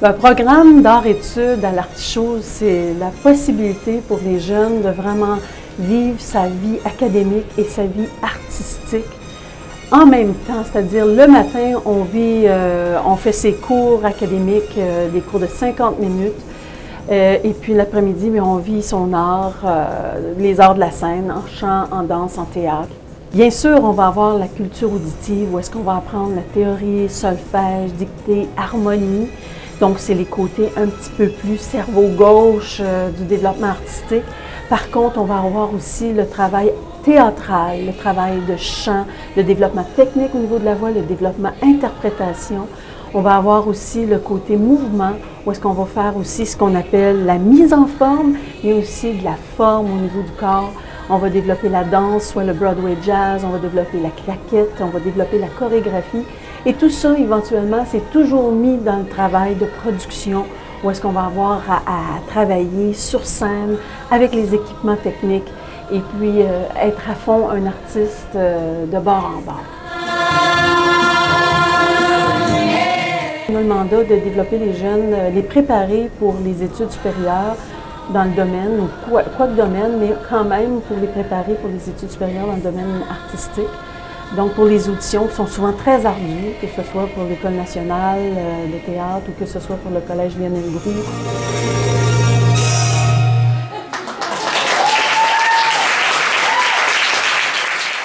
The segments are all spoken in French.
Un programme d'art-études à l'Artichaut, c'est la possibilité pour les jeunes de vraiment vivre sa vie académique et sa vie artistique en même temps. C'est-à-dire, le matin, on fait ses cours académiques, des cours de 50 minutes. Et puis l'après-midi, on vit son art, les arts de la scène, en chant, en danse, en théâtre. Bien sûr, on va avoir la culture auditive, où est-ce qu'on va apprendre la théorie, solfège, dictée, harmonie. Donc, c'est les côtés un petit peu plus cerveau gauche du développement artistique. Par contre, on va avoir aussi le travail théâtral, le travail de chant, le développement technique au niveau de la voix, le développement interprétation. On va avoir aussi le côté mouvement, où est-ce qu'on va faire aussi ce qu'on appelle la mise en forme, mais aussi de la forme au niveau du corps. On va développer la danse, soit le Broadway jazz, on va développer la claquette, on va développer la chorégraphie. Et tout ça, éventuellement, c'est toujours mis dans le travail de production, où est-ce qu'on va avoir à travailler sur scène, avec les équipements techniques, et puis être à fond un artiste de bord en bord. On a le mandat de développer les jeunes, les préparer pour les études supérieures dans le domaine, ou quoi de domaine, mais quand même pour les préparer pour les études supérieures dans le domaine artistique. Donc pour les auditions qui sont souvent très ardues, que ce soit pour l'École nationale de théâtre ou que ce soit pour le Collège Lionel Groulx.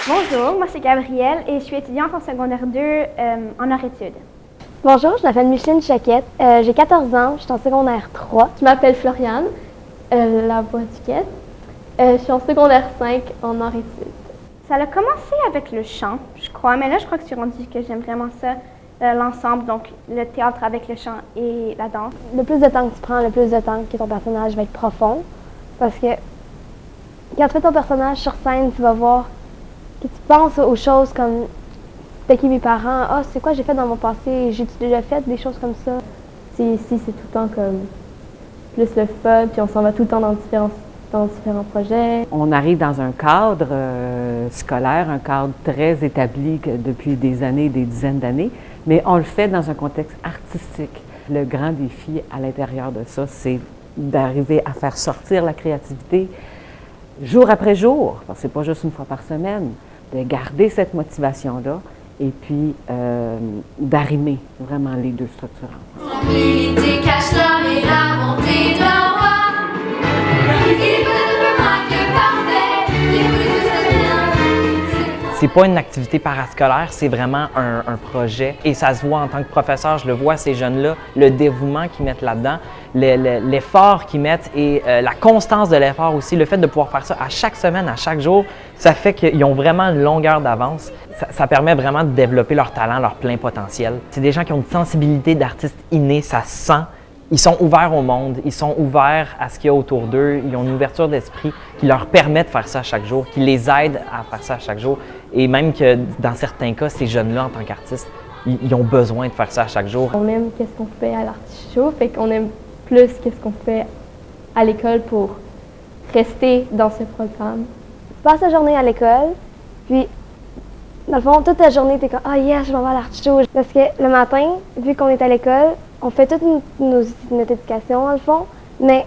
Bonjour, moi c'est Gabrielle et je suis étudiante en secondaire 2 en art-études. Bonjour, je m'appelle Micheline Chaquette, j'ai 14 ans, je suis en secondaire 3. Je m'appelle Floriane Labois-Duquette, je suis en secondaire 5 en art-études. Ça a commencé avec le chant, je crois, mais là je crois que je suis rendue que j'aime vraiment ça, l'ensemble, donc le théâtre avec le chant et la danse. Le plus de temps que tu prends, le plus de temps que ton personnage va être profond, parce que quand tu fais ton personnage sur scène, tu vas voir que tu penses aux choses comme c'était qui mes parents, c'est quoi j'ai fait dans mon passé, j'ai déjà fait des choses comme ça. Ici, c'est tout le temps comme plus le fun, puis on s'en va tout le temps dans différents projets. On arrive dans un cadre scolaire, un cadre très établi depuis des années, des dizaines d'années, mais on le fait dans un contexte artistique. Le grand défi à l'intérieur de ça, c'est d'arriver à faire sortir la créativité jour après jour, parce que c'est pas juste une fois par semaine, de garder cette motivation-là et puis d'arrimer vraiment les deux structures ensemble. Tranquillité cache l'homme et la bonté d'un roi. Il est peut-être un peu moins que parfait, il est plus bien. C'est pas une activité parascolaire, c'est vraiment un projet. Et ça se voit en tant que professeur, je le vois, ces jeunes-là, le dévouement qu'ils mettent là-dedans, l'effort qu'ils mettent et la constance de l'effort aussi, le fait de pouvoir faire ça à chaque semaine, à chaque jour, ça fait qu'ils ont vraiment une longueur d'avance. Ça permet vraiment de développer leur talent, leur plein potentiel. C'est des gens qui ont une sensibilité d'artiste innée, ça se sent. Ils sont ouverts au monde, ils sont ouverts à ce qu'il y a autour d'eux, ils ont une ouverture d'esprit qui leur permet de faire ça chaque jour, qui les aide à faire ça chaque jour. Et même que dans certains cas, ces jeunes-là, en tant qu'artistes, ils ont besoin de faire ça à chaque jour. On aime qu'est-ce qu'on fait à l'Artichaut, fait qu'on aime plus qu'est-ce qu'on fait à l'école pour rester dans ce programme. Tu passes la journée à l'école, puis dans le fond, toute la journée, tu es comme « Ah yes, je m'en vais à l'Artichaut ». Parce que le matin, vu qu'on est à l'école, on fait toute notre éducation, dans le fond, mais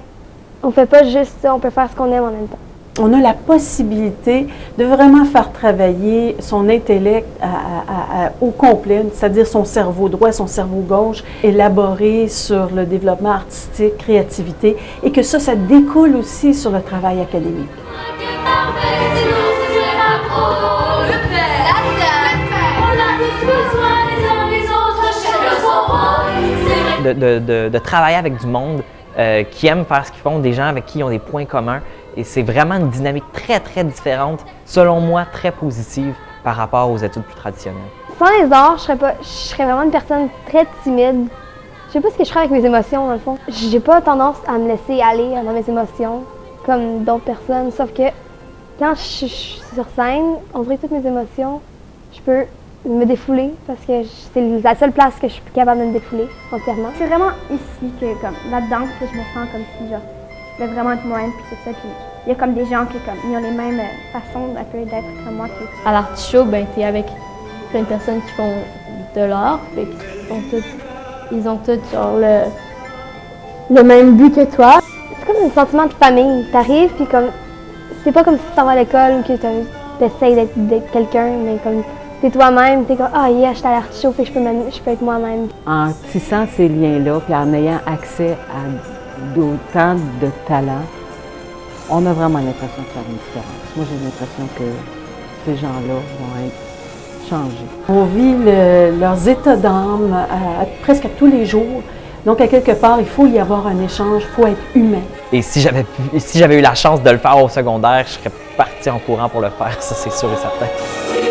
on fait pas juste ça, on peut faire ce qu'on aime en même temps. On a la possibilité de vraiment faire travailler son intellect au complet, c'est-à-dire son cerveau droit et son cerveau gauche, élaborer sur le développement artistique, créativité, et que ça découle aussi sur le travail académique. De travailler avec du monde qui aime faire ce qu'ils font, des gens avec qui ils ont des points communs. Et c'est vraiment une dynamique très, très différente, selon moi, très positive par rapport aux études plus traditionnelles. Sans les arts, je serais vraiment une personne très timide. Je sais pas ce que je ferais avec mes émotions, dans le fond. J'ai pas tendance à me laisser aller dans mes émotions, comme d'autres personnes, sauf que quand je suis sur scène, on dirait que toutes mes émotions, je peux me défouler parce que c'est la seule place que je suis capable de me défouler entièrement. C'est vraiment ici que, comme là-dedans, que je me sens comme si genre, je vais vraiment être moi-même puis tout ça. Puis il y a comme des gens qui ils ont les mêmes façons un peu d'être comme moi. À l'Artichaut, t'es avec plein de personnes qui font de l'art, fait qu'ils ont tous genre le même but que toi. C'est comme un sentiment de famille. T'arrives, puis comme, c'est pas comme si tu t'en vas à l'école ou que t'essayes d'être quelqu'un, mais comme t'es toi-même, t'es comme, ah yeah, je suis à l'artichaut, fait que je peux être moi-même. En tissant ces liens-là, puis en ayant accès à d'autant de talents, on a vraiment l'impression de faire une différence. Moi, j'ai l'impression que ces gens-là vont être changés. On vit leurs états d'âme presque à tous les jours. Donc, à quelque part, il faut y avoir un échange, il faut être humain. Et si j'avais eu la chance de le faire au secondaire, je serais parti en courant pour le faire, ça c'est sûr et certain.